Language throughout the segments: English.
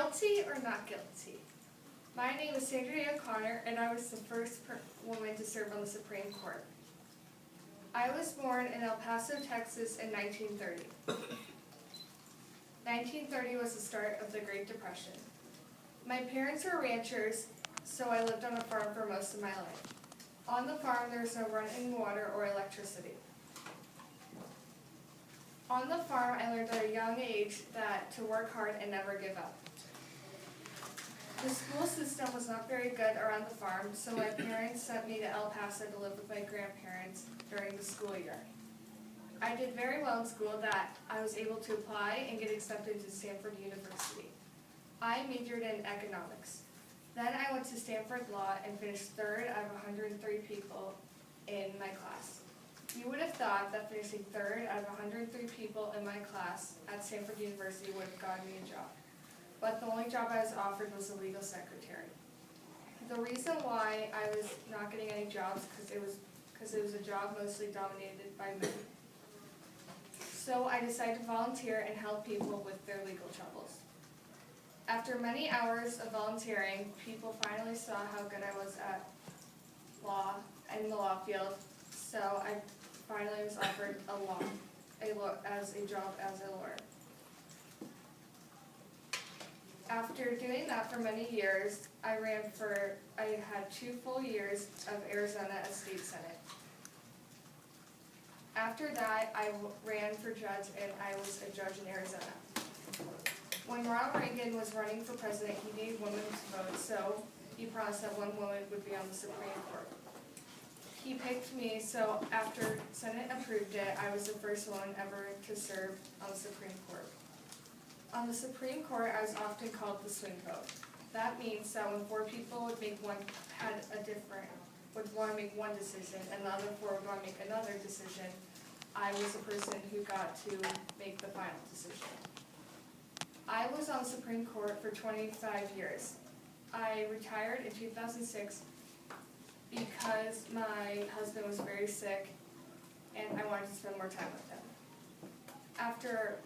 Guilty or not guilty? My name is Sandra Day O'Connor, and I was the first woman to serve on the Supreme Court. I was born in El Paso, Texas in 1930. 1930 was the start of the Great Depression. My parents were ranchers, so I lived on a farm for most of my life. On the farm, there was no running water or electricity. On the farm, I learned at a young age to work hard and never give up. The school system was not very good around the farm, so my parents sent me to El Paso to live with my grandparents during the school year. I did very well in school that I was able to apply and get accepted to Stanford University. I majored in economics. Then I went to Stanford Law and finished third out of 103 people in my class. You would have thought that finishing third out of 103 people in my class at Stanford University would have gotten me a job. But the only job I was offered was a legal secretary. The reason why I was not getting any jobs because it was a job mostly dominated by men. So I decided to volunteer and help people with their legal troubles. After many hours of volunteering, people finally saw how good I was at law in the law field. So I finally was offered a job as a lawyer. After doing that for many years, I had 2 full years of Arizona as state senate. After that, I ran for judge, and I was a judge in Arizona. When Ronald Reagan was running for president, he needed women to vote, so he promised that one woman would be on the Supreme Court. He picked me, so after Senate approved it, I was the first woman ever to serve on the Supreme Court. On the Supreme Court, I was often called the swing vote. That means that when 4 people would want to make one decision, and the other 4 would want to make another decision, I was the person who got to make the final decision. I was on the Supreme Court for 25 years. I retired in 2006 because my husband was very sick and I wanted to spend more time with him. After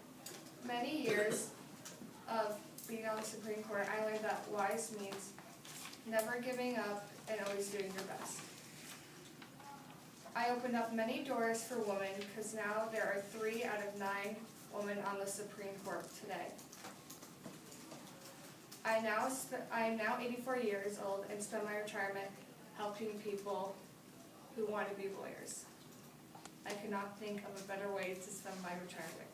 many years of being on the Supreme Court, I learned that wise means never giving up and always doing your best. I opened up many doors for women because now there are 3 out of 9 women on the Supreme Court today. I am now 84 years old and spend my retirement helping people who want to be lawyers. I could not think of a better way to spend my retirement.